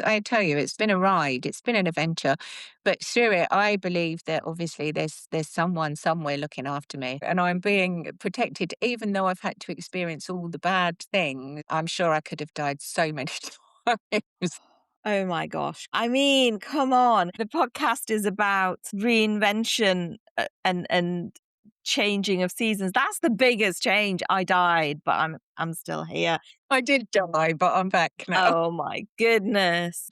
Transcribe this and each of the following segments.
I tell you, it's been a ride. It's been an adventure. But through it, I believe that obviously there's someone somewhere looking after me and I'm being protected, even though I've had to experience all the bad things. I'm sure I could have died so many times. Oh my gosh. I mean, come on. The podcast is about reinvention and changing of seasons. That's the biggest change. I died, but I'm still here. I did die, but I'm back now. Oh my goodness.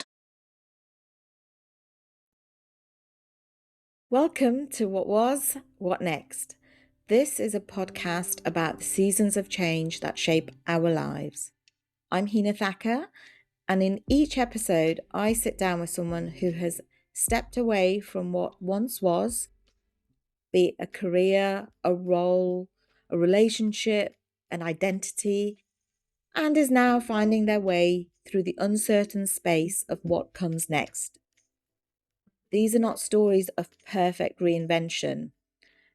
Welcome to What Was, What Next. This is a podcast about the seasons of change that shape our lives. I'm Hina Thacker, and in each episode, I sit down with someone who has stepped away from what once was, be it a career, a role, a relationship, an identity, and is now finding their way through the uncertain space of what comes next. These are not stories of perfect reinvention.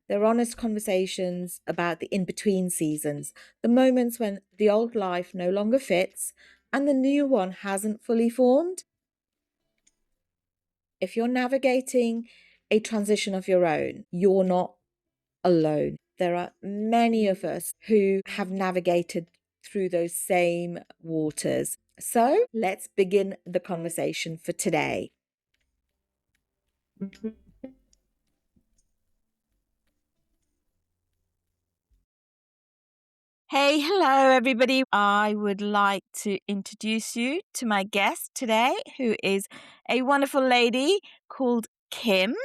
They're honest conversations about the in-between seasons, the moments when the old life no longer fits and the new one hasn't fully formed. If you're navigating a transition of your own, you're not alone. There are many of us who have navigated through those same waters. So let's begin the conversation for today. Hey, hello, everybody. I would like to introduce you to my guest today, who is a wonderful lady called Kim.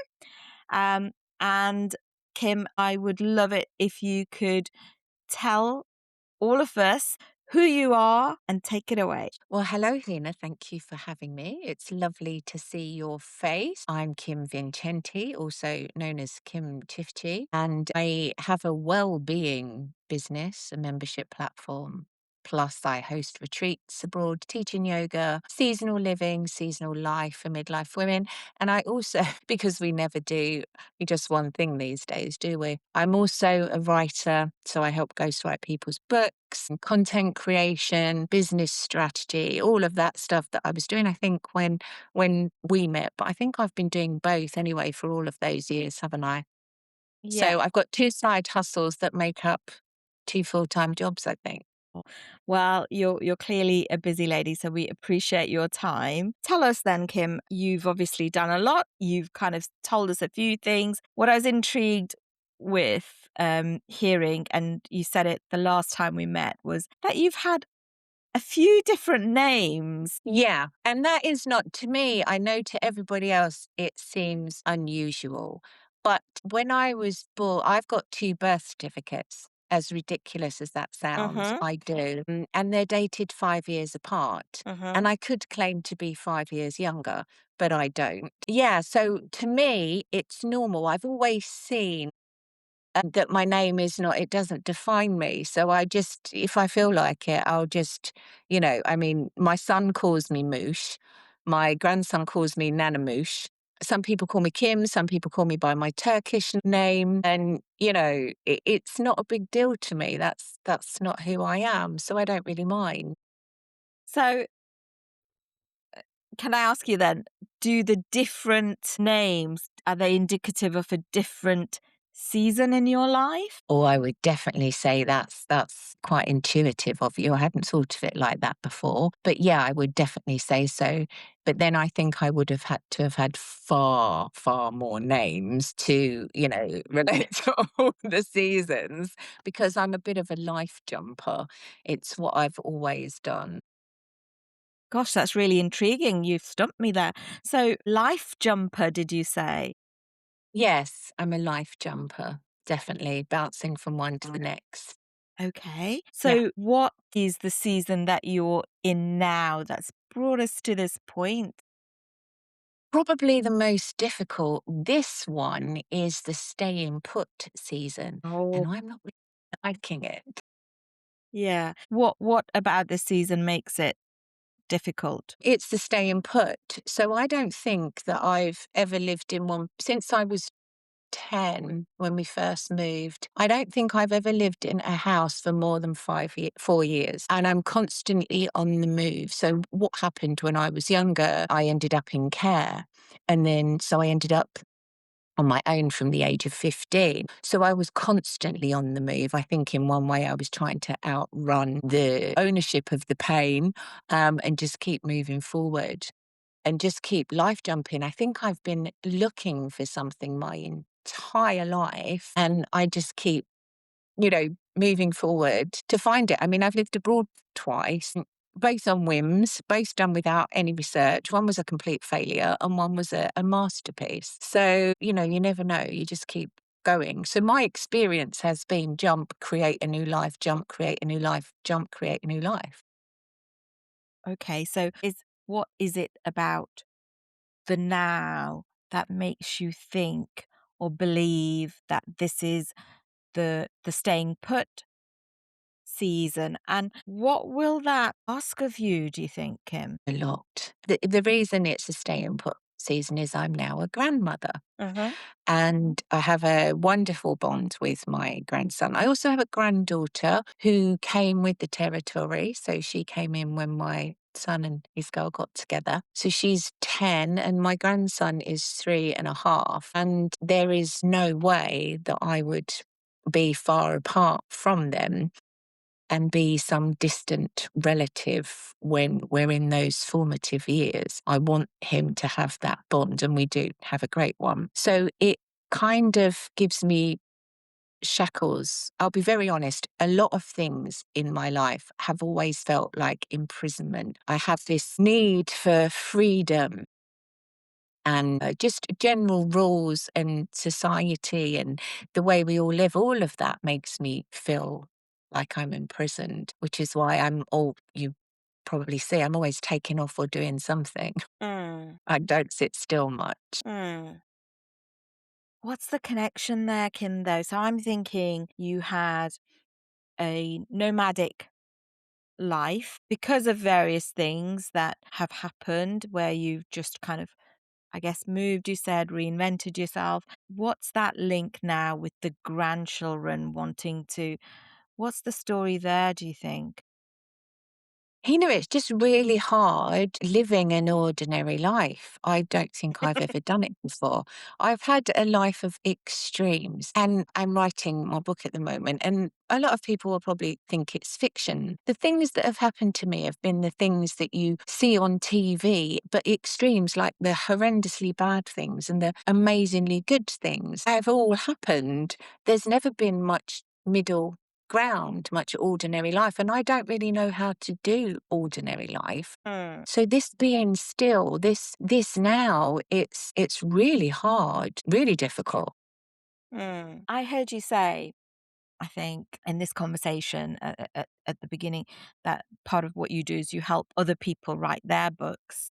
And Kim, I would love it if you could tell all of us who you are and take it away. Well, hello, Hina. Thank you for having me. It's lovely to see your face. I'm Kim Vincenti, also known as Kim Tifchi, and I have a well-being business, a membership platform. Plus, I host retreats abroad, teaching yoga, seasonal living, seasonal life for midlife women. And I also, because we never do just one thing these days, do we? I'm also a writer, so I help ghostwrite people's books and content creation, business strategy, all of that stuff that I was doing, I think, when we met. But I think I've been doing both anyway for all of those years, haven't I? Yeah. So I've got two side hustles that make up two full-time jobs, I think. Well, you're clearly a busy lady, so we appreciate your time. Tell us then, Kim, you've obviously done a lot. You've kind of told us a few things. What I was intrigued with hearing, and you said it the last time we met, was that you've had a few different names. Yeah, and that is not to me, I know to everybody else it seems unusual. But when I was born, I've got two birth certificates. As ridiculous as that sounds, Mm-hmm. I do. And they're dated 5 years apart. Mm-hmm. And I could claim to be 5 years younger, but I don't. Yeah, so to me, it's normal. I've always seen that my name is not, it doesn't define me. So I just, if I feel like it, I'll just, I mean, my son calls me Moosh. My grandson calls me Nana Moosh. Some people call me Kim. Some people call me by my Turkish name. And, it's not a big deal to me. That's not who I am. So I don't really mind. So, can I ask you then, do the different names, are they indicative of a different season in your life? Or I would definitely say that's quite intuitive of you. I hadn't thought of it like that before. But yeah, I would definitely say so. But then I think I would have had to have had far, far more names to, relate to all the seasons because I'm a bit of a life jumper. It's what I've always done. Gosh, that's really intriguing. You've stumped me there. So, life jumper, did you say? Yes, I'm a life jumper, definitely bouncing from one to the next. Okay. Yeah. So, what is the season that you're in now that's brought us to this point? Probably the most difficult, this one is the staying put season, Oh, and I'm not really liking it. yeah. What about this season makes it difficult? It's the staying put. So I don't think that I've ever lived in one since I was 10 when we first moved. I don't think I've ever lived in a house for more than 4 years, and I'm constantly on the move. So what happened when I was younger, I ended up in care. And then, so I ended up on my own from the age of 15. So I was constantly on the move. I think in one way I was trying to outrun the ownership of the pain, and just keep moving forward and just keep life jumping. I think I've been looking for something my entire life, and I just keep, moving forward to find it. I mean, I've lived abroad twice, both on whims, both done without any research. One was a complete failure and one was a masterpiece. So, you never know. You just keep going. So my experience has been jump, create a new life, jump, create a new life, jump, create a new life. Okay, so what is it about the now that makes you think or believe that this is the staying put season? And what will that ask of you, do you think, Kim? A lot. The reason it's a stay-in put season is I'm now a grandmother, Uh-huh. and I have a wonderful bond with my grandson. I also have a granddaughter who came with the territory, so she came in when my son and his girl got together. So she's 10 and my grandson is 3.5, and there is no way that I would be far apart from them and be some distant relative when we're in those formative years. I want him to have that bond, and we do have a great one. So it kind of gives me shackles. I'll be very honest, a lot of things in my life have always felt like imprisonment. I have this need for freedom and just general rules and society and the way we all live, all of that makes me feel like I'm imprisoned, which is why you probably see, I'm always taking off or doing something. Mm, I don't sit still much. mm. What's the connection there, Kim, though? So I'm thinking you had a nomadic life because of various things that have happened where you've just kind of, I guess, moved, you said, reinvented yourself. What's that link now with the grandchildren wanting to? What's the story there, do you think? It's just really hard living an ordinary life. I don't think I've ever done it before. I've had a life of extremes, and I'm writing my book at the moment, and a lot of people will probably think it's fiction. The things that have happened to me have been the things that you see on TV, but extremes like the horrendously bad things and the amazingly good things have all happened. There's never been much middle ground, much ordinary life. And I don't really know how to do ordinary life. Mm, So this being still, this now, it's really hard, really difficult. mm. I heard you say, I think, in this conversation at the beginning, that part of what you do is you help other people write their books.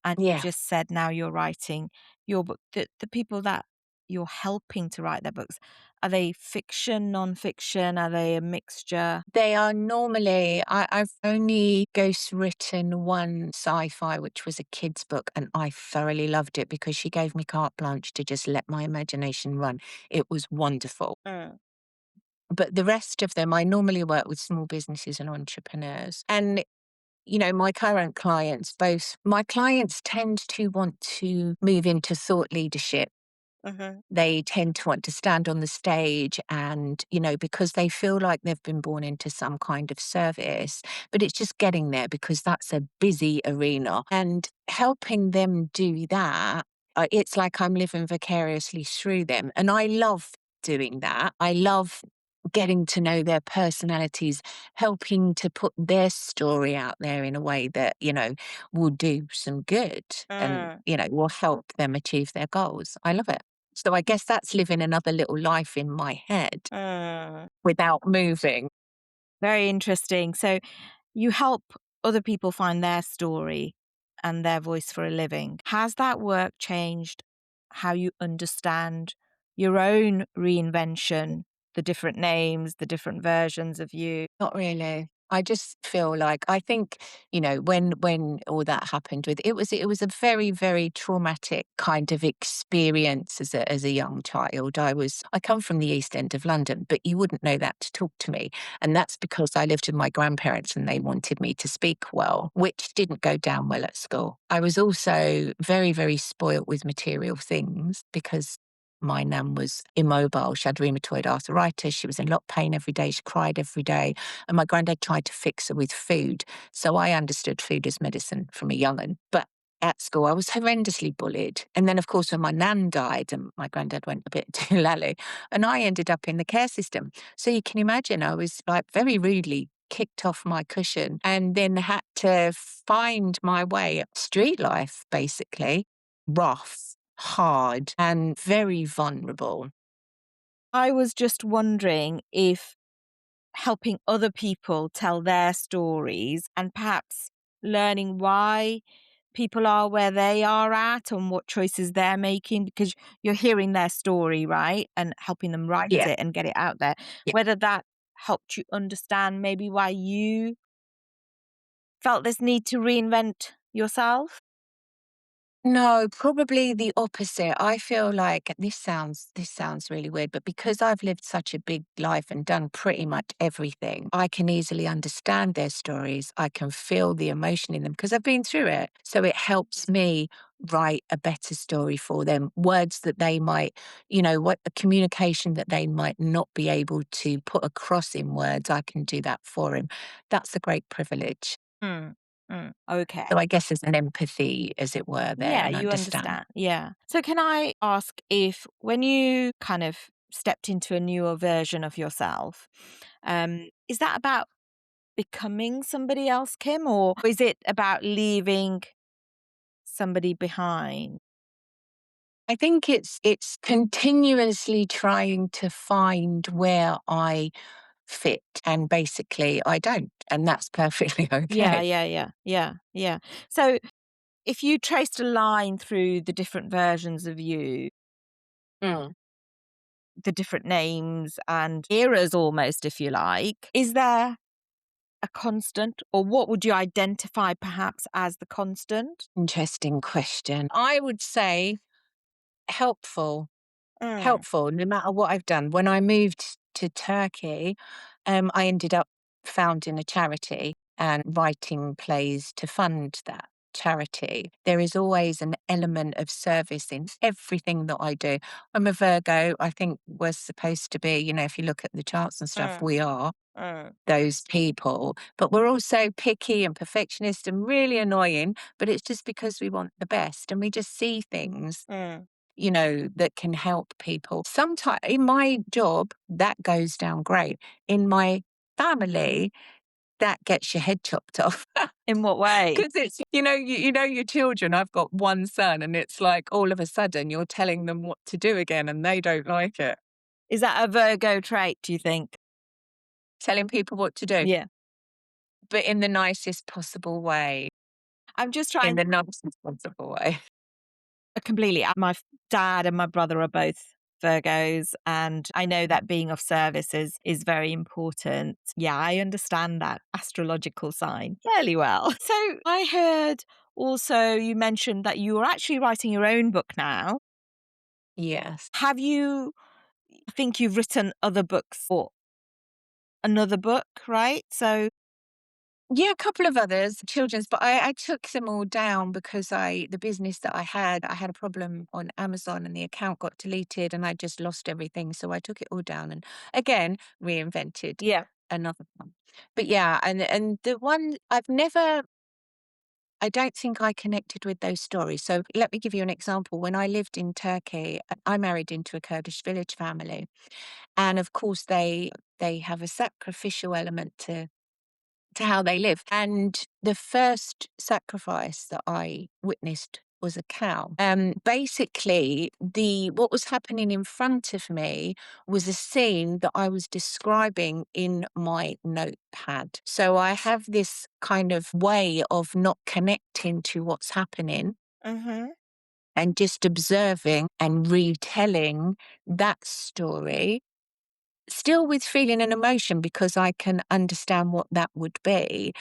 And you Yeah. just said now you're writing your book. The people that you're helping to write their books, are they fiction, non-fiction? Are they a mixture? They are normally, I've only ghostwritten one sci-fi, which was a kid's book, and I thoroughly loved it because she gave me carte blanche to just let my imagination run. It was wonderful. Mm, But the rest of them, I normally work with small businesses and entrepreneurs. And my current clients, both my clients tend to want to move into thought leadership. mhm, They tend to want to stand on the stage and, because they feel like they've been born into some kind of service, but it's just getting there because that's a busy arena. And helping them do that, it's like I'm living vicariously through them. And I love doing that. I love getting to know their personalities, helping to put their story out there in a way that, will do some good and, mm, will help them achieve their goals. I love it. So I guess that's living another little life in my head mm. without moving. Very interesting. So you help other people find their story and their voice for a living. Has that work changed how you understand your own reinvention, the different names, the different versions of you? Not really. I just feel like I think, when all that happened with it was a very, very traumatic kind of experience as a young child. I come from the East End of London, but you wouldn't know that to talk to me. And that's because I lived with my grandparents and they wanted me to speak well, which didn't go down well at school. I was also very, very spoilt with material things because my nan was immobile. She had rheumatoid arthritis. She was in a lot of pain every day. She cried every day. And my granddad tried to fix her with food. So I understood food as medicine from a young un. But at school, I was horrendously bullied. And then, of course, when my nan died and my granddad went a bit too lally, and I ended up in the care system. So you can imagine I was like very rudely kicked off my cushion and then had to find my way. Street life, basically, rough, hard, and very vulnerable. I was just wondering if helping other people tell their stories and perhaps learning why people are where they are at and what choices they're making, because you're hearing their story, right? And helping them write Yeah. it and get it out there. Yeah. Whether that helped you understand maybe why you felt this need to reinvent yourself. No, probably the opposite. I feel like this sounds really weird, but because I've lived such a big life and done pretty much everything, I can easily understand their stories. I can feel the emotion in them because I've been through it. So it helps me write a better story for them. Words that they might, what a communication that they might not be able to put across in words, I can do that for him. That's a great privilege. Mm, okay. So I guess there's an empathy, as it were, there Yeah, and you understand. understand. Yeah. So, can I ask if when you kind of stepped into a newer version of yourself, is that about becoming somebody else, Kim, or is it about leaving somebody behind? I think it's continuously trying to find where I fit, and basically I don't, and that's perfectly Yeah, okay. yeah, yeah, yeah, yeah. So, if you traced a line through the different versions of you, Mm. the different names and eras almost, if you like, is there a constant, or what would you identify perhaps as the constant? Interesting question. I would say helpful. Mm, Helpful no matter what I've done. When I moved to Turkey, I ended up founding a charity and writing plays to fund that charity. There is always an element of service in everything that I do. I'm a Virgo. I think we're supposed to be, if you look at the charts and stuff, mm, we are mm, those people. But we're also picky and perfectionist and really annoying. But it's just because we want the best and we just see things mm, that can help people. Sometimes in my job, that goes down great. In my family, that gets your head chopped off. In what way? Because it's, you know your children. I've got one son, and it's like all of a sudden you're telling them what to do again, and they don't like it. Is that a Virgo trait, do you think? Telling people what to do, Yeah. but in the nicest possible way. I'm just In trying the nicest possible way. completely. My dad and my brother are both Virgos, and I know that being of service is very important. Yeah, I understand that astrological sign fairly well. So I heard also you mentioned that you are actually writing your own book now. Yes. Have you I think you've written other books or another book, right? So Yeah, a couple of others, children's, but I took them all down because the business that I had a problem on Amazon and the account got deleted and I just lost everything. So I took it all down and again reinvented yeah. another one. But yeah, and the one I don't think I connected with those stories. So let me give you an example. When I lived in Turkey, I married into a Kurdish village family. And of course they have a sacrificial element to how they live. And the first sacrifice that I witnessed was a cow. Basically, the what was happening in front of me was a scene that I was describing in my notepad. So I have this kind of way of not connecting to what's happening Mhm. and just observing and retelling that story still with feeling and emotion because I can understand what that would be.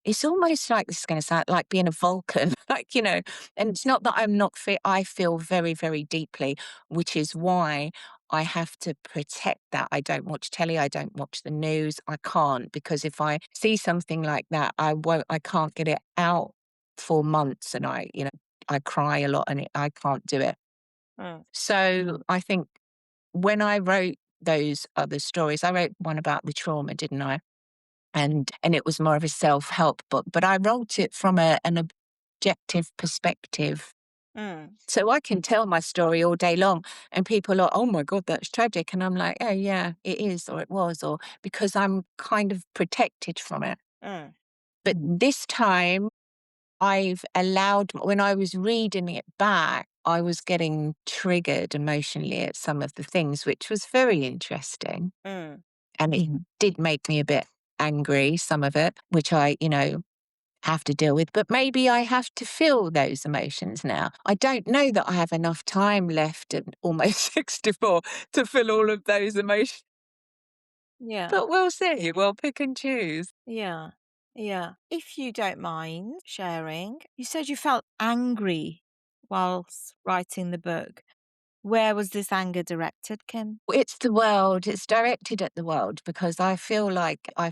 It's almost like this is going to sound like being a Vulcan, like, and it's not that I'm not fit. I feel very, very deeply, which is why I have to protect that. I don't watch telly. I don't watch the news. I can't because if I see something like that, I can't get it out for months and I cry a lot and I can't do it. Mm, So I think when I wrote those other stories, I wrote one about the trauma, didn't I? And it was more of a self-help book, but I wrote it from an objective perspective. mm, So I can tell my story all day long and people are, "Oh my God, that's tragic." And I'm like, "Oh yeah, it is, or it was," or because I'm kind of protected from it. mm, But this time I've allowed, when I was reading it back, I was getting triggered emotionally at some of the things, which was very interesting. mm. And it did make me a bit angry, some of it, which I have to deal with. But maybe I have to feel those emotions now. I don't know that I have enough time left at almost 64 to feel all of those emotions, Yeah, but we'll see. We'll pick and choose. yeah, yeah. If you don't mind sharing, you said you felt angry whilst writing the book. Where was this anger directed, Kim? It's the world. It's directed at the world because I feel like I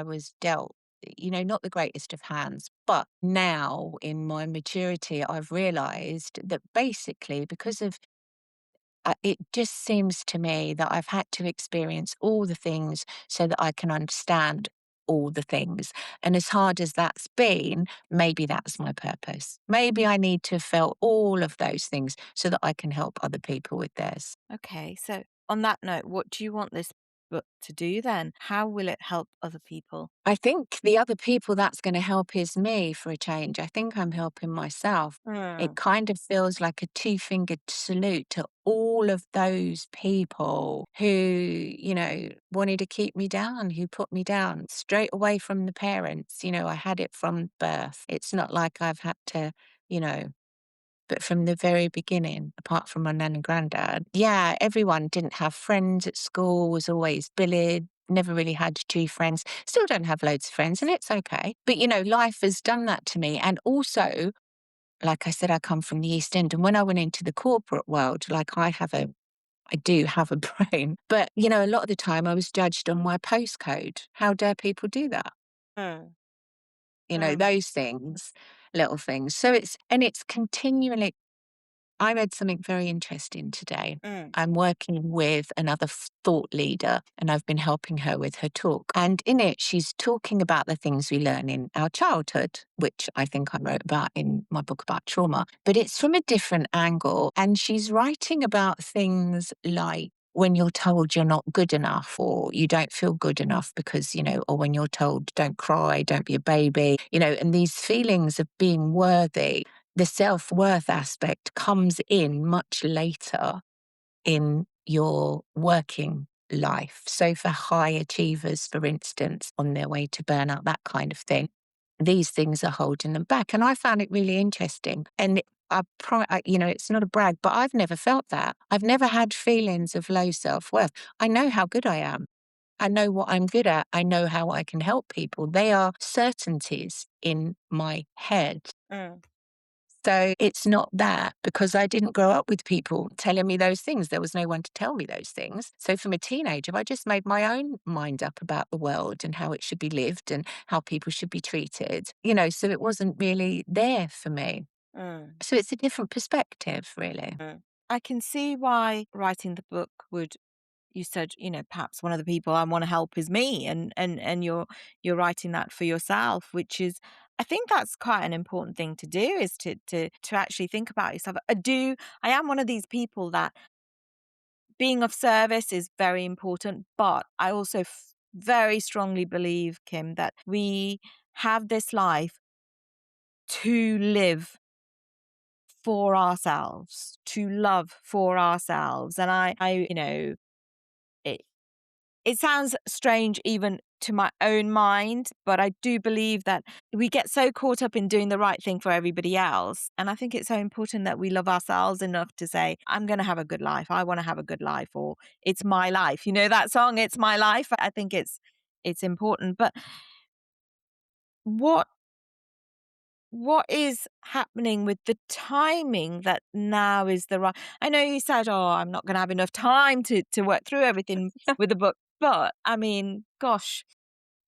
was dealt, not the greatest of hands. But now in my maturity, I've realized that basically because of it just seems to me that I've had to experience all the things so that I can understand all the things. And as hard as that's been, maybe that's my purpose. Maybe I need to have felt all of those things so that I can help other people with theirs. Okay, so on that note, what do you want this book to do then? How will it help other people? I think the other people that's going to help is me for a change. I think I'm helping myself. It Mm, kind of feels like a two-fingered salute to all of those people who wanted to keep me down, who put me down straight away from the parents. I had it from birth. It's not like I've had to, you know, but from the very beginning, apart from my nan and granddad, yeah, everyone didn't have friends at school, was always bullied, never really had true friends. Still don't have loads of friends, and it's okay. But life has done that to me. And also, like I said, I come from the East End. And when I went into the corporate world, like I do have a brain. But a lot of the time I was judged on my postcode. How dare people do that? mm, mm, Those things, little things. So it's continually. I read something very interesting today. mm, I'm working with another thought leader and I've been helping her with her talk. And in it, she's talking about the things we learn in our childhood, which I think I wrote about in my book about trauma, but it's from a different angle. And she's writing about things like when you're told you're not good enough or you don't feel good enough because, or when you're told don't cry, don't be a baby, and these feelings of being worthy, the self-worth aspect comes in much later in your working life. So for high achievers, for instance, on their way to burnout, that kind of thing, these things are holding them back. And I found it really interesting. And it's not a brag, but I've never felt that. I've never had feelings of low self-worth. I know how good I am. I know what I'm good at. I know how I can help people. They are certainties in my head. mm, So it's not that because I didn't grow up with people telling me those things. There was no one to tell me those things. So from a teenager, I just made my own mind up about the world and how it should be lived and how people should be treated, so it wasn't really there for me. mm, So it's a different perspective, really. mm. I can see why writing the book would you said, perhaps one of the people I want to help is me and you're writing that for yourself, which is I think that's quite an important thing to do is to actually think about yourself. I am one of these people that being of service is very important, but I also very strongly believe, Kim, that we have this life to live for ourselves, to love for ourselves. And I it, it sounds strange even to my own mind, but I do believe that we get so caught up in doing the right thing for everybody else. And I think it's so important that we love ourselves enough to say, I'm going to have a good life. I want to have a good life, or it's my life. You know that song, It's My Life? I think it's important. But what what is happening with the timing that now is the right? I know you said, "Oh, I'm not going to have enough time to work through everything with the book," but I mean, gosh,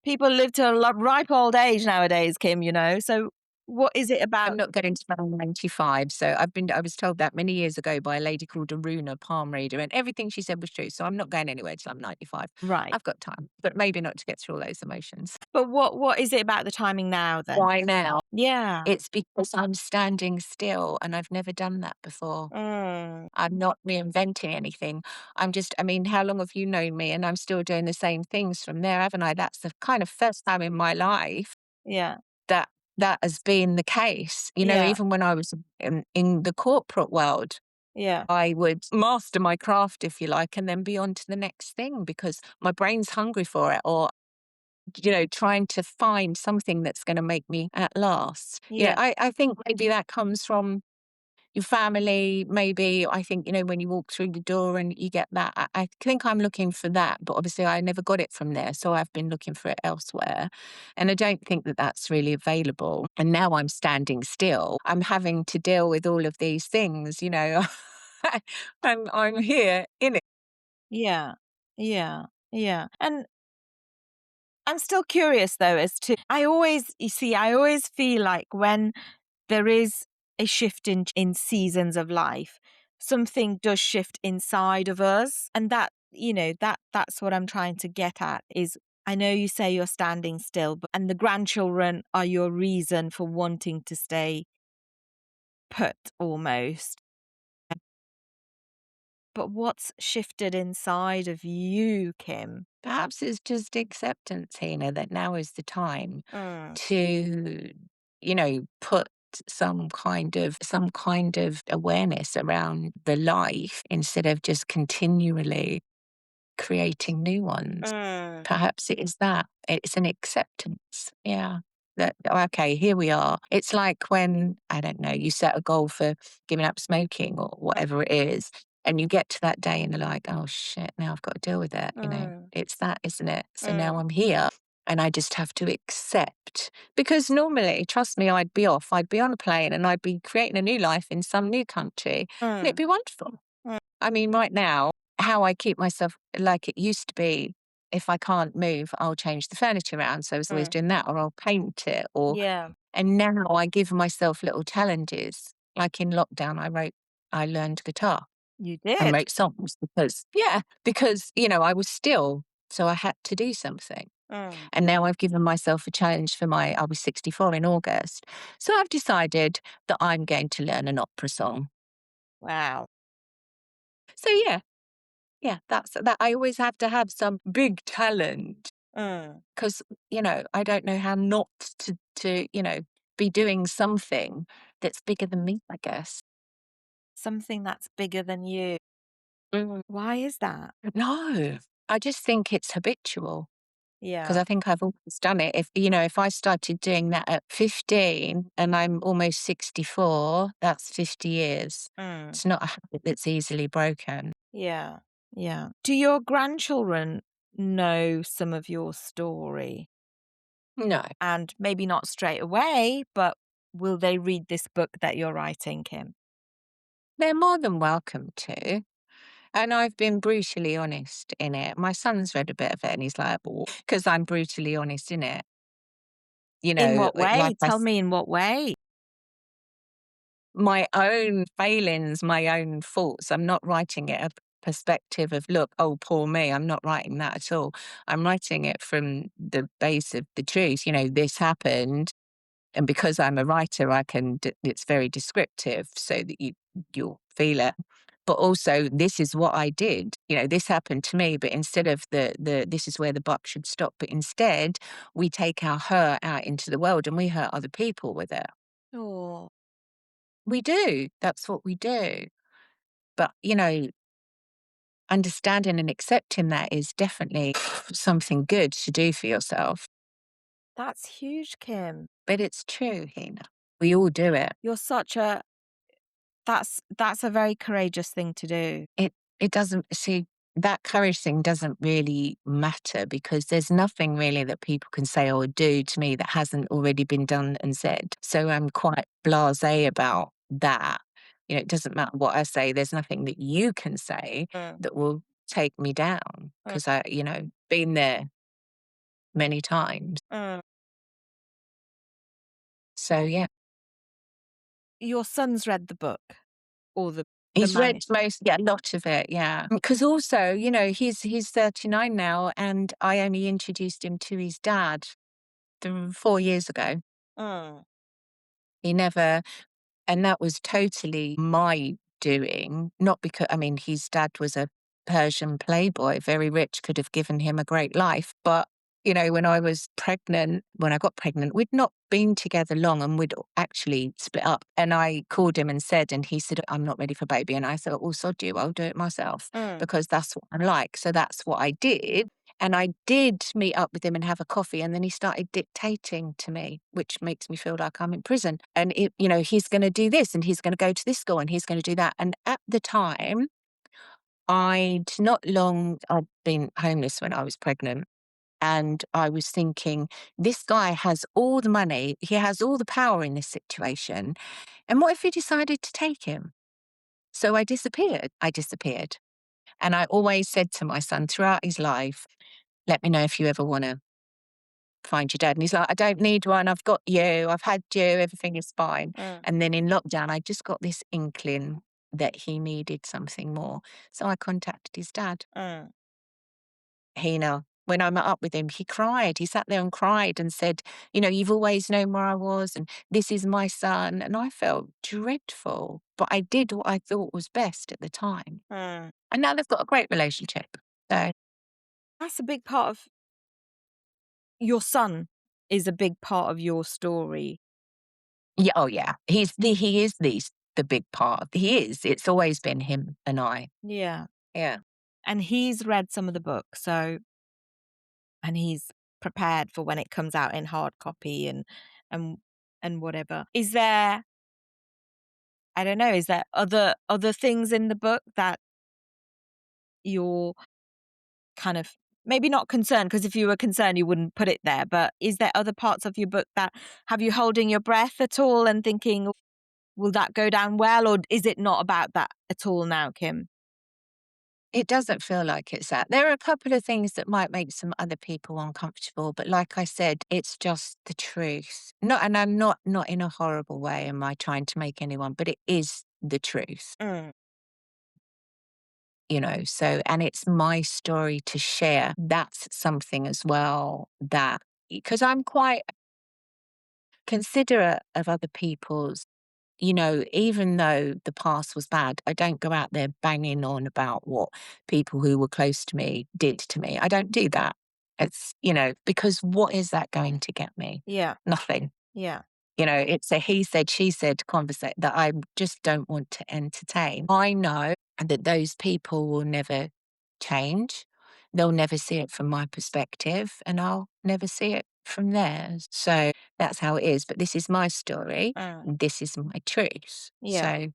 people live to a ripe old age nowadays, Kim. So what is it I'm about? not going to spell 95. So I was told that many years ago by a lady called Aruna, palm reader, and everything she said was true. So I'm not going anywhere till I'm 95. Right, I've got time, but maybe not to get through all those emotions. but what is it about the timing now then? Why now? Yeah. It's because I'm standing still and I've never done that before. Mm, I'm not reinventing anything. I mean, how long have you known me? And I'm still doing the same things from there, haven't I? That's the kind of first time in my life yeah, that that has been the case. yeah, Even when I was in the corporate world, yeah, I would master my craft, if you like, and then be on to the next thing because my brain's hungry for it, or, trying to find something that's going to make me at last. yeah, I think maybe that comes from your family, maybe. I think, when you walk through the door and you get that, I think I'm looking for that, but obviously I never got it from there. So I've been looking for it elsewhere. And I don't think that that's really available. And now I'm standing still. I'm having to deal with all of these things. I'm here in it. yeah, yeah, yeah. And I'm still curious though as to I always feel like when there is a shift in seasons of life, something does shift inside of us. And that's what I'm trying to get at is I know you say you're standing still, but and the grandchildren are your reason for wanting to stay put almost. But what's shifted inside of you, Kim? Perhaps it's just acceptance, Hina, that now is the time Mm, to, put some kind of awareness around the life instead of just continually creating new ones. mm, Perhaps it is that. It's an acceptance. Yeah. That, okay, here we are. It's like when, I don't know, you set a goal for giving up smoking or whatever it is, and you get to that day and you're like, oh shit, now I've got to deal with it. mm, It's that, isn't it? So now mm, I'm here and I just have to accept. Because normally, trust me, I'd be off, I'd be on a plane and I'd be creating a new life in some new country and it'd mm, be wonderful. mm, I mean, right now, how I keep myself like it used to be, if I can't move, I'll change the furniture around. So I was always mm. doing that, or I'll paint it, Yeah, and now I give myself little challenges. Like in lockdown, I learned guitar you and did. wrote songs because I was still, so I had to do something. Mm, And now I've given myself a challenge I was 64 in August. So I've decided that I'm going to learn an opera song. wow. So yeah, yeah, that's that. I always have to have some big talent Mm. because, I don't know how not be doing something that's bigger than me, I guess. Something that's bigger than you. Mm. Why is that? No, I just think it's habitual because Yeah. I think I've always done it. If I started doing that at 15 and I'm almost 64, that's 50 years. Mm. It's not a habit that's easily broken. Yeah. Yeah. Do your grandchildren know some of your story? No, And maybe not straight away, but will they read this book that you're writing, Kim? they're more than welcome to. And I've been brutally honest in it. My son's read a bit of it and he's like, because I'm brutally honest in it. In what Like way? Tell me in what way? my own failings, my own faults. I'm not writing it a perspective of, look, oh, poor me. I'm not writing that at all. I'm writing it from the base of the truth. This happened. And because I'm a writer, it's very descriptive so that you'll feel it. But also, this is what I did. This happened to me, but instead of this is where the buck should stop. But instead, we take our hurt out into the world and we hurt other people with it. Oh. We do. That's what we do. But, understanding and accepting that is definitely something good to do for yourself. That's huge, Kim. But it's true, Hina. We all do it. You're such a that's a very courageous thing to do. It doesn't see that courage thing doesn't really matter because there's nothing really that people can say or do to me that hasn't already been done and said. So I'm quite blasé about that. You know, it doesn't matter what I say. There's nothing that you can say Mm, that will take me down mm, because been there many times. mm. So yeah, Your son's read the book or the he's read manu a lot of it. Yeah, because also, he's 39 now, and I only introduced him to his dad 4 years ago. Mm, He never And that was totally my doing, not because I mean, his dad was a Persian playboy, very rich, could have given him a great life. But, when I got pregnant, we'd not been together long and we'd actually split up. And I called him and said, and he said, I'm not ready for baby. And I thought, well, sod you, I'll do it myself mm, because that's what I like. So that's what I did. And I did meet up with him and have a coffee, and then he started dictating to me, which makes me feel like I'm in prison. And he's going to do this, and he's going to go to this school, and he's going to do that. And at the time, I'd been homeless when I was pregnant. And I was thinking, this guy has all the money, he has all the power in this situation. And what if he decided to take him? So I disappeared. And I always said to my son throughout his life, let me know if you ever want to find your dad. And he's like, I don't need one. I've got you. I've had you. Everything is fine. mm, And then in lockdown, I just got this inkling that he needed something more. So I contacted his dad. mm, When I met up with him, he cried. He sat there and cried and said, you've always known where I was and this is my son. And I felt dreadful, but I did what I thought was best at the time. mm. And now they've got a great relationship. So, That's a big part of your son is a big part of your story. yeah, oh yeah, he is the big part. He is. It's always been him and I. Yeah. Yeah. And he's read some of the book, and he's prepared for when it comes out in hard copy and and whatever. Is there I don't know, is there other things in the book that you're kind of maybe not concerned, because if you were concerned you wouldn't put it there, but is there other parts of your book that have you holding your breath at all and thinking, will that go down well, or is it not about that at all now, Kim? It doesn't feel like it's that. There are a couple of things that might make some other people uncomfortable, but like I said, it's just the truth. And I'm not in a horrible way am I trying to make anyone, but it is the truth. Mm, So and it's my story to share. That's something as well that because I'm quite considerate of other people's, even though the past was bad, I don't go out there banging on about what people who were close to me did to me. I don't do that. Because what is that going to get me? yeah, Nothing. yeah, It's a he said, she said conversation that I just don't want to entertain. I know that those people will never change. They'll never see it from my perspective, and I'll never see it from theirs. So that's how it is. But this is my story. mm, And this is my truth. yeah,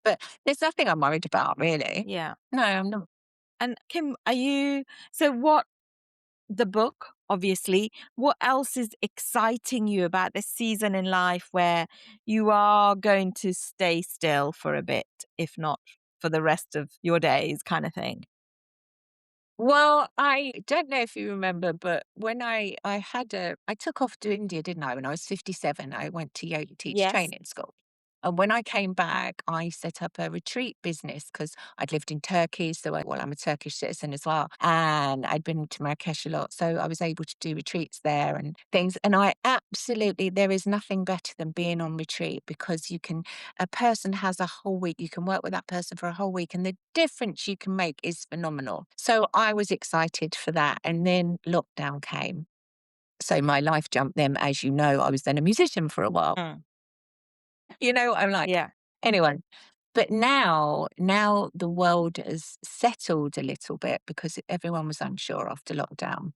But there's nothing I'm worried about, really. yeah. No, I'm not. And Kim, what the book, obviously, what else is exciting you about this season in life where you are going to stay still for a bit, if not for the rest of your days, kind of thing? Well, I don't know if you remember, but when I took off to India, didn't I? When I was 57, I went to yoga teach Yes. training school. And when I came back, I set up a retreat business because I'd lived in Turkey. I'm a Turkish citizen as well. And I'd been to Marrakesh a lot. So I was able to do retreats there and things. And there is nothing better than being on retreat because a person has a whole week. You can work with that person for a whole week, and the difference you can make is phenomenal. So I was excited for that. And then lockdown came. So my life jumped then. As you know, I was then a musician for a while. Mm, I'm like, yeah. anyway. But now the world has settled a little bit because everyone was unsure after lockdown.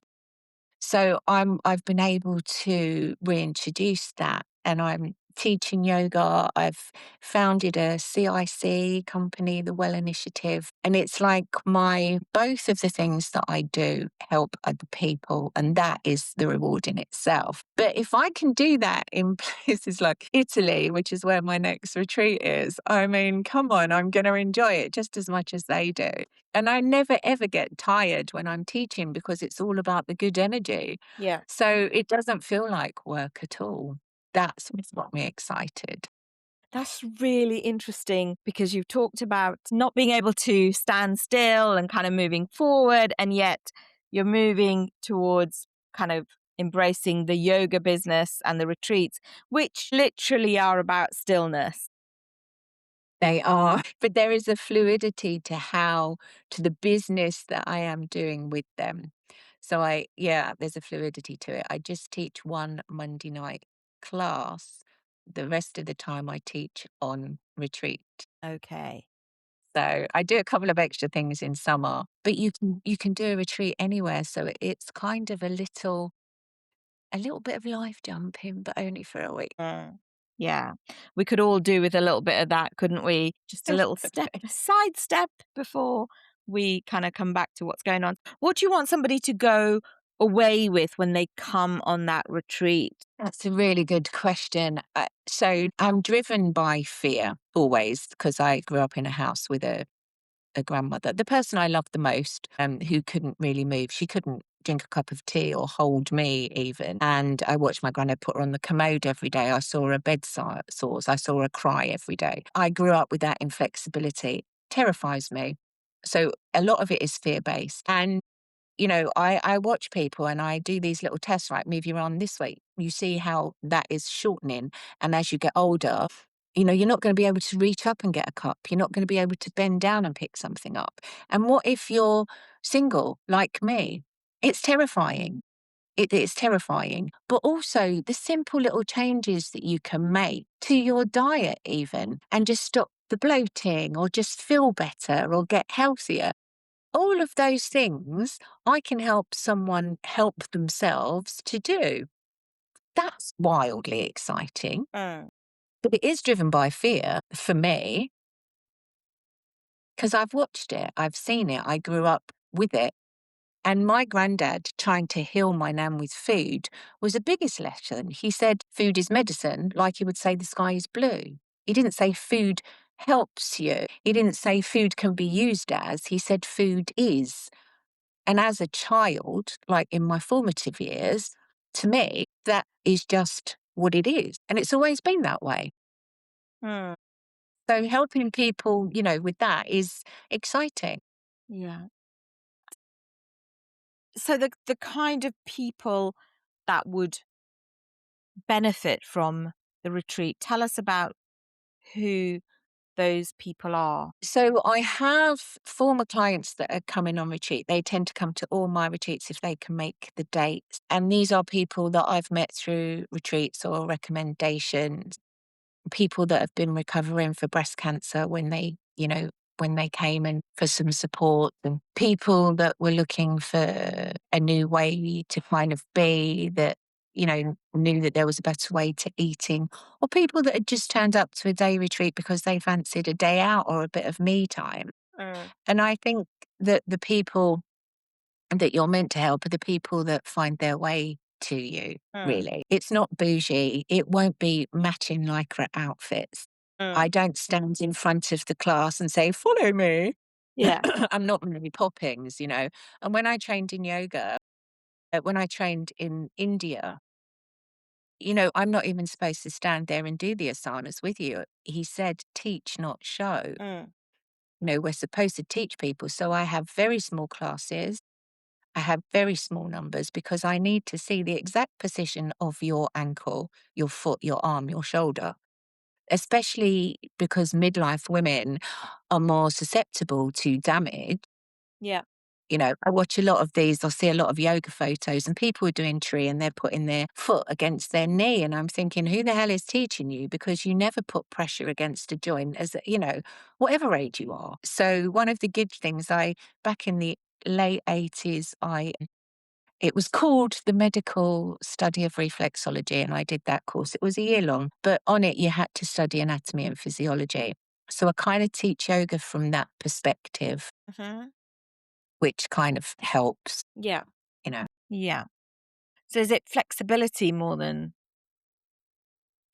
So I've been able to reintroduce that, and I'm teaching yoga. I've founded a CIC company, the Well Initiative, and it's like my both of the things that I do help other people, and that is the reward in itself. But if I can do that in places like Italy, which is where my next retreat is, I mean, come on, I'm going to enjoy it just as much as they do. And I never ever get tired when I'm teaching because it's all about the good energy. Yeah. So it doesn't feel like work at all. That's what's got me excited. That's really interesting because you've talked about not being able to stand still and kind of moving forward, and yet you're moving towards kind of embracing the yoga business and the retreats, which literally are about stillness. They are, but there is a fluidity to the business that I am doing with them. So yeah, there's a fluidity to it. I just teach one Monday night class. The rest of the time I teach on retreat. Okay. So I do a couple of extra things in summer, but you can do a retreat anywhere. So it's kind of a little bit of life jumping, but only for a week. Mm. Yeah. We could all do with a little bit of that, couldn't we? Just a little step, a side step before we kind of come back to what's going on. What do you want somebody to go away with when they come on that retreat? That's a really good question. So I'm driven by fear always because I grew up in a house with a grandmother, the person I loved the most, who couldn't really move. She couldn't drink a cup of tea or hold me even. And I watched my granddad put her on the commode every day. I saw her sores. I saw her cry every day. I grew up with that inflexibility. Terrifies me. So a lot of it is fear based. And I watch people and I do these little tests, right? Move your arm this way. You see how that is shortening. And as you get older, you're not going to be able to reach up and get a cup. You're not going to be able to bend down and pick something up. And what if you're single, like me? It's terrifying. It's terrifying. But also the simple little changes that you can make to your diet, even, and just stop the bloating or just feel better or get healthier, all of those things I can help someone help themselves to do. That's wildly exciting, Mm. but it is driven by fear for me because I've watched it, I've seen it, I grew up with it. And my granddad trying to heal my nan with food was the biggest lesson. He said food is medicine, like he would say the sky is blue. He didn't say food helps you. He didn't say food can be used as. He said food is. And as a child, like in my formative years, to me, that is just what it is. And it's always been that way. Mm. So helping people, with that is exciting. Yeah. So the kind of people that would benefit from the retreat, tell us about who those people are. So I have former clients that are coming on retreat. They tend to come to all my retreats if they can make the dates. And these are people that I've met through retreats or recommendations, people that have been recovering for breast cancer when they came and for some support, and people that were looking for a new way to kind of be that, knew that there was a better way to eating, or people that had just turned up to a day retreat because they fancied a day out or a bit of me time. Mm. And I think that the people that you're meant to help are the people that find their way to you, Mm. really. It's not bougie. It won't be matching lycra outfits. Mm. I don't stand in front of the class and say, follow me. Yeah. I'm not Mary Poppins. And when I trained in yoga, when I trained in India, I'm not even supposed to stand there and do the asanas with you. He said, teach, not show. Mm. We're supposed to teach people. So I have very small classes. I have very small numbers because I need to see the exact position of your ankle, your foot, your arm, your shoulder, especially because midlife women are more susceptible to damage. Yeah. I watch a lot of these, I see a lot of yoga photos and people are doing tree and they're putting their foot against their knee. And I'm thinking, who the hell is teaching you? Because you never put pressure against a joint whatever age you are. So one of the good things back in the late 80s, it was called the Medical Study of Reflexology, and I did that course. It was a year long, but on it you had to study anatomy and physiology. So I kind of teach yoga from that perspective, Mhm. which kind of helps, Yeah. you know. Yeah. So is it flexibility more than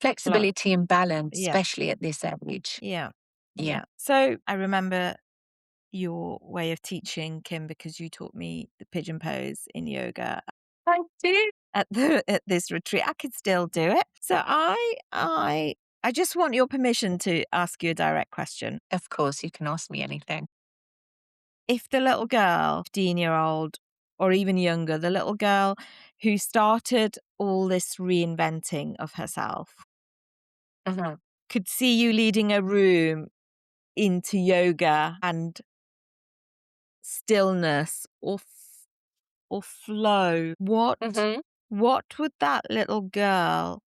flow? Flexibility and balance, Yeah. especially at this age. Yeah. Yeah. Yeah. So I remember your way of teaching, Kim, because you taught me the pigeon pose in yoga I do. at the at this retreat. I could still do it. So I just want your permission to ask you a direct question. Of course, you can ask me anything. If the little girl, 15-year-old or even younger, the little girl who started all this reinventing of herself Mhm. could see you leading a room into yoga and stillness or flow, Mhm. what would that little girl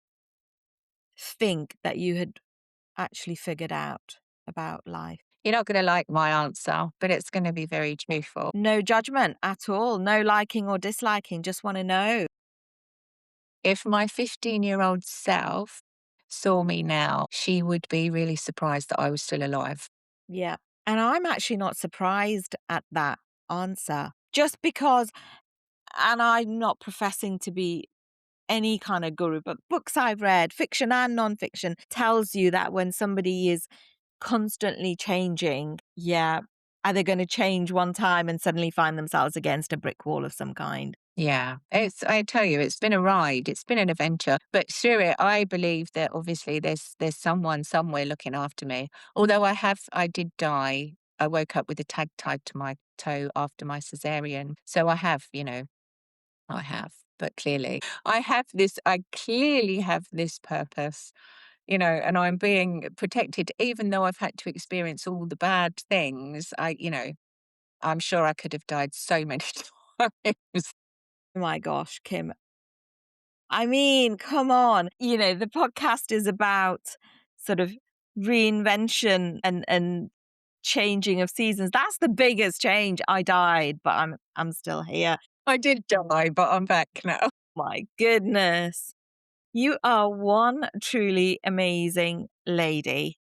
think that you had actually figured out about life? You're not going to like my answer, but it's going to be very truthful. No judgment at all, no liking or disliking, just want to know. If my 15-year-old self saw me now, she would be really surprised that I was still alive. Yeah. And I'm actually not surprised at that answer just because, and I'm not professing to be any kind of guru, but books I've read, fiction and nonfiction, tells you that when somebody is constantly changing, yeah, are they going to change one time and suddenly find themselves against a brick wall of some kind? Yeah, I tell you, it's been a ride. It's been an adventure. But through it, I believe that obviously there's someone somewhere looking after me. Although I did die. I woke up with a tag tied to my toe after my cesarean. So I have. But clearly, I clearly have this purpose, and I'm being protected, even though I've had to experience all the bad things. I'm sure I could have died so many times. Oh my gosh, Kim. I mean, come on. The podcast is about sort of reinvention and changing of seasons. That's the biggest change. I died, but I'm still here. I did die, but I'm back now. My goodness. You are one truly amazing lady.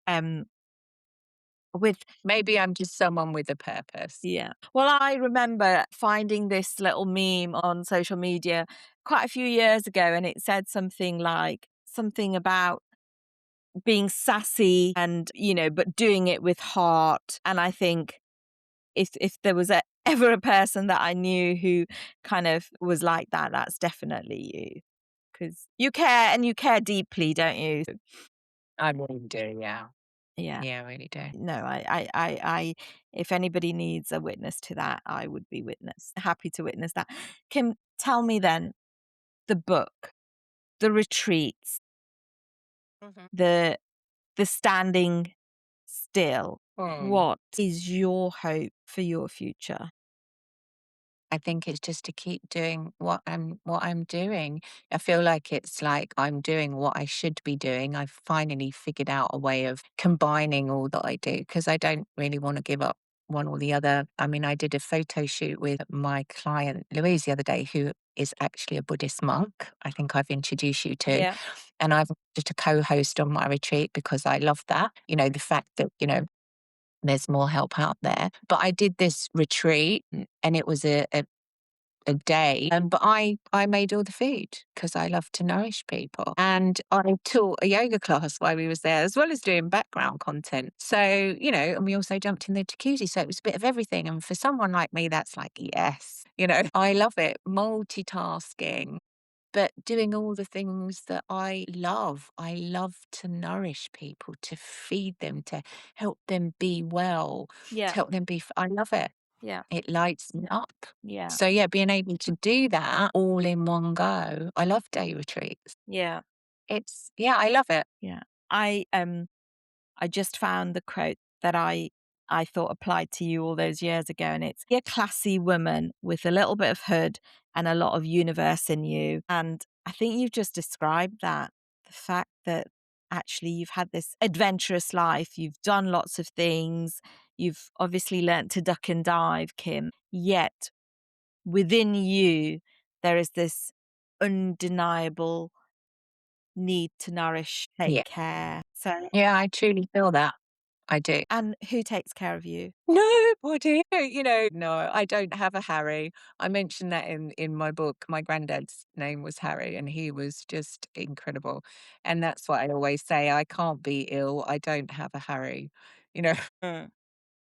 Um with Maybe I'm just someone with a purpose. Yeah. Well, I remember finding this little meme on social media quite a few years ago, and it said something about being sassy and, but doing it with heart. And I think if there was ever a person that I knew who kind of was like that, that's definitely you. Because you care and you care deeply, don't you? I really do, yeah. Yeah. Yeah, I really do. No, I if anybody needs a witness to that, I would be happy to witness that. Kim, tell me then, the book, the retreats, Mhm. the standing still. Hmm. What is your hope for your future? I think it's just to keep doing what I'm doing. I feel like it's like I'm doing what I should be doing. I've finally figured out a way of combining all that I do because I don't really want to give up one or the other. I mean, I did a photo shoot with my client Louise the other day, who is actually a Buddhist monk. I think I've introduced you to, Yeah. and I've just a co-host on my retreat because I love that. The fact that there's more help out there. But I did this retreat and it was a day, but I made all the food because I love to nourish people. And I taught a yoga class while we was there, as well as doing background content. So, and we also jumped in the jacuzzi. So it was a bit of everything. And for someone like me, that's like, yes, I love it. Multitasking, but doing all the things that I love. I love to nourish people, to feed them, to help them be well, to Yeah. help them I love it. Yeah. It lights me up. Yeah. So yeah, being able to do that all in one go. I love day retreats. Yeah. Yeah, I love it. Yeah. I just found the quote that I I thought applied to you all those years ago. And it's be a classy woman with a little bit of hood and a lot of universe in you. And I think you've just described that, the fact that actually you've had this adventurous life, you've done lots of things, you've obviously learnt to duck and dive, Kim, yet within you, there is this undeniable need to nourish, take Yeah. care. So, Yeah, I truly feel that. I do. and who takes care of you? Nobody, no, I don't have a Harry. I mentioned that in my book. My granddad's name was Harry, and he was just incredible. And that's what I always say. I can't be ill. I don't have a Harry, you know. Mm,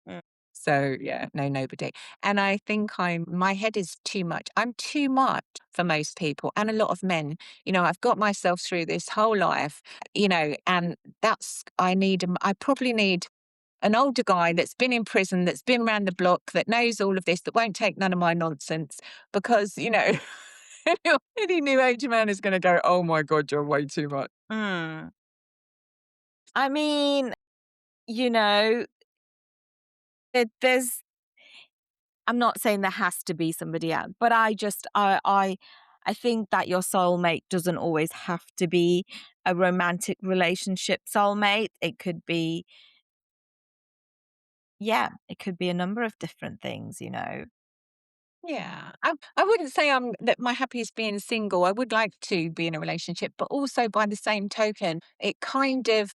mm, So yeah, no, nobody. And I think my head is too much. I'm too much for most people and a lot of men. I've got myself through this whole life, and I probably need an older guy that's been in prison, that's been around the block, that knows all of this, that won't take none of my nonsense because, any new age man is going to go, oh my God, you're way too much. mm. I mean, you know, there's I'm not saying there has to be somebody else, but I think that your soulmate doesn't always have to be a romantic relationship soulmate. It could be, yeah, it could be a number of different things. Yeah, I wouldn't say I'm that my happiest being single. I would like to be in a relationship, but also by the same token, it kind of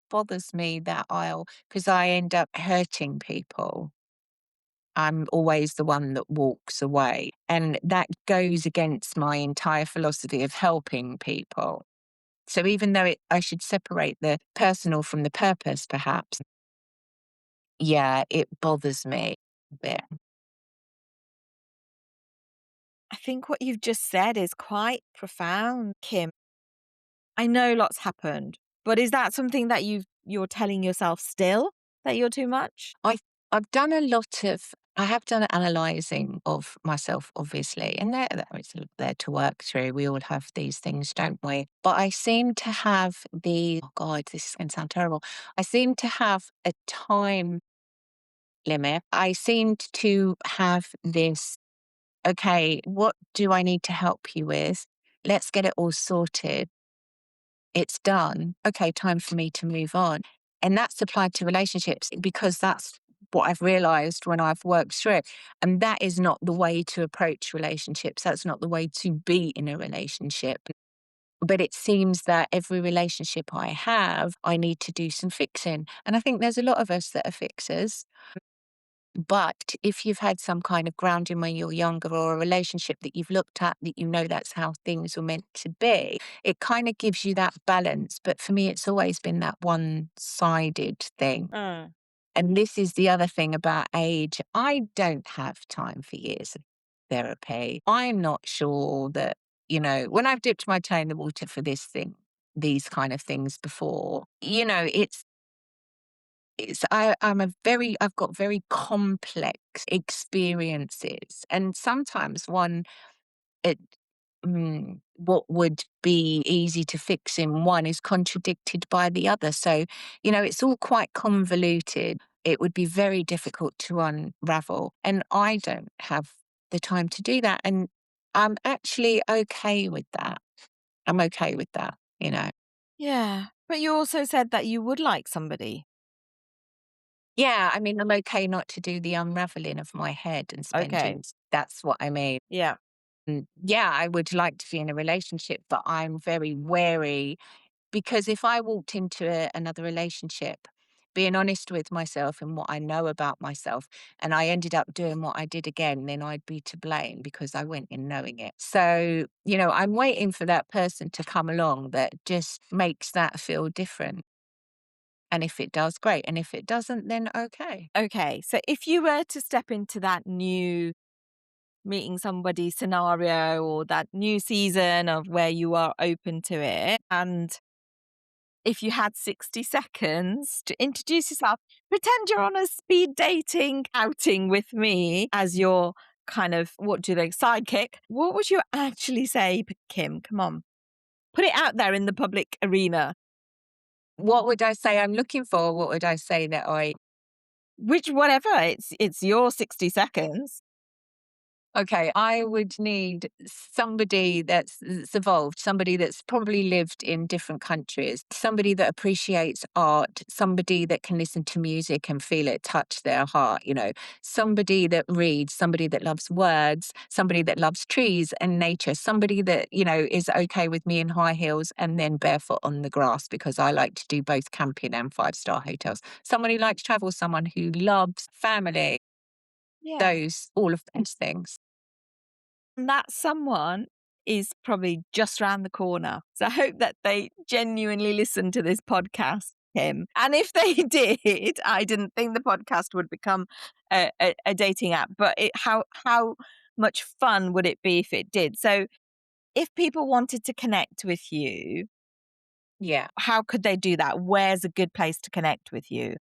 bothers me that I'll because I end up hurting people. I'm always the one that walks away, and that goes against my entire philosophy of helping people. So even though I should separate the personal from the purpose, perhaps, yeah, it bothers me a bit. I think what you've just said is quite profound, Kim. I know lots happened, but is that something that you're telling yourself still, that you're too much? I I've done a lot of I have done analysing of myself, obviously, and there is a lot there to work through. We all have these things, don't we? But I seem to have oh God, this is going to sound terrible. I seem to have a time limit. I seemed to have this, okay, what do I need to help you with? Let's get it all sorted. It's done. Okay, time for me to move on. And that's applied to relationships because that's what I've realized when I've worked through it. And that is not the way to approach relationships. That's not the way to be in a relationship. But it seems that every relationship I have, I need to do some fixing. And I think there's a lot of us that are fixers. But if you've had some kind of grounding when you're younger or a relationship that you've looked at that you know that's how things were meant to be, it kind of gives you that balance. But for me, it's always been that one sided thing. Mm. And this is the other thing about age. I don't have time for years of therapy. I'm not sure that, when I've dipped my toe in the water for these kind of things before, I've got very complex experiences, and sometimes it what would be easy to fix in one is contradicted by the other. So, it's all quite convoluted. It would be very difficult to unravel, and I don't have the time to do that. And I'm actually okay with that. I'm okay with that. Yeah. But you also said that you would like somebody. Yeah, I mean, I'm okay not to do the unraveling of my head and spend Okay. years. That's what I mean. Yeah. Yeah, I would like to be in a relationship, but I'm very wary because if I walked into another relationship, being honest with myself and what I know about myself, and I ended up doing what I did again, then I'd be to blame because I went in knowing it. So, I'm waiting for that person to come along that just makes that feel different. And if it does, great. And if it doesn't, then okay. Okay. So if you were to step into that new meeting somebody scenario or that new season of where you are open to it, and if you had 60 seconds to introduce yourself, pretend you're on a speed dating outing with me as your kind of, what do they, sidekick, what would you actually say, Kim? Come on. Put it out there in the public arena. What would I say I'm looking for? What would I say that I Whatever, it's your 60 seconds. Okay, I would need somebody that's evolved, somebody that's probably lived in different countries, somebody that appreciates art, somebody that can listen to music and feel it touch their heart, somebody that reads, somebody that loves words, somebody that loves trees and nature, somebody that, is okay with me in high heels and then barefoot on the grass because I like to do both camping and five-star hotels. Someone who likes travel, someone who loves family, Yeah. all of those things. And that someone is probably just round the corner. So I hope that they genuinely listen to this podcast, Kim. And if they did, I didn't think the podcast would become a dating app, but how much fun would it be if it did? So if people wanted to connect with you, Yeah. how could they do that? Where's a good place to connect with you?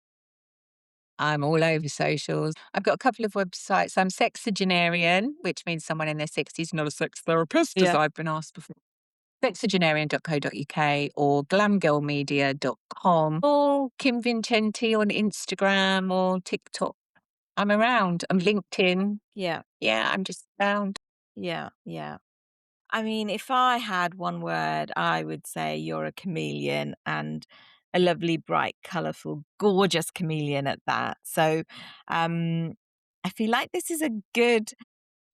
I'm all over socials. I've got a couple of websites. I'm sexagenarian, which means someone in their 60s, not a sex therapist, as Yeah. I've been asked before. Sexagenarian.co.uk or glamgirlmedia.com or Kim Vincenti on Instagram or TikTok. I'm around. I'm LinkedIn. Yeah. Yeah, I'm just around. Yeah. Yeah. I mean, if I had one word, I would say you're a chameleon and a lovely, bright, colorful, gorgeous chameleon at that. So, um, I feel like this is a good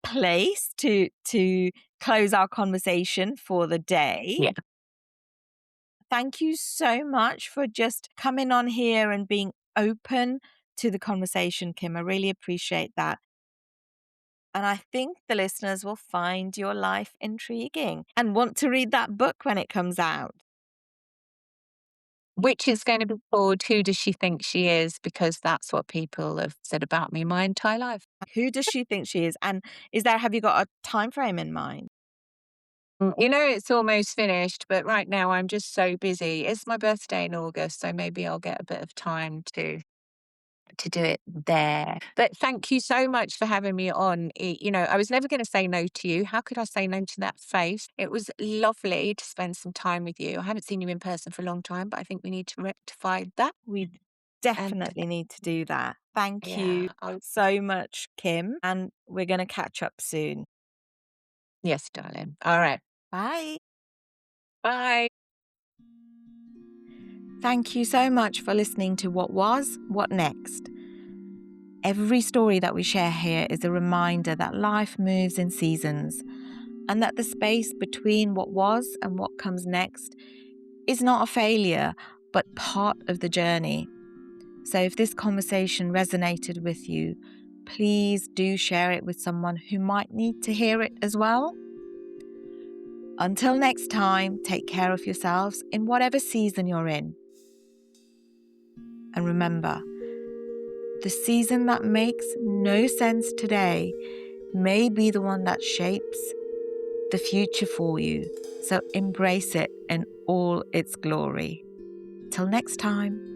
place to close our conversation for the day. Yeah. Thank you so much for just coming on here and being open to the conversation, Kim. I really appreciate that. And I think the listeners will find your life intriguing and want to read that book when it comes out. Which is going to be called Who Does She Think She Is? Because that's what people have said about me my entire life. Who does she think she is? And have you got a time frame in mind? It's almost finished, but right now I'm just so busy. It's my birthday in August, so maybe I'll get a bit of time to do it there. But thank you so much for having me on. I was never going to say no to you. How could I say no to that face? It was lovely to spend some time with you. I haven't seen you in person for a long time, but I think we need to rectify that. We And definitely need to do that. Thank you yeah, I so much, Kim. And we're going to catch up soon. yes, darling. All right. Bye. Bye. Thank you so much for listening to What Was, What Next. Every story that we share here is a reminder that life moves in seasons and that the space between what was and what comes next is not a failure, but part of the journey. So if this conversation resonated with you, please do share it with someone who might need to hear it as well. Until next time, take care of yourselves in whatever season you're in. And remember, the season that makes no sense today may be the one that shapes the future for you. So embrace it in all its glory. Till next time.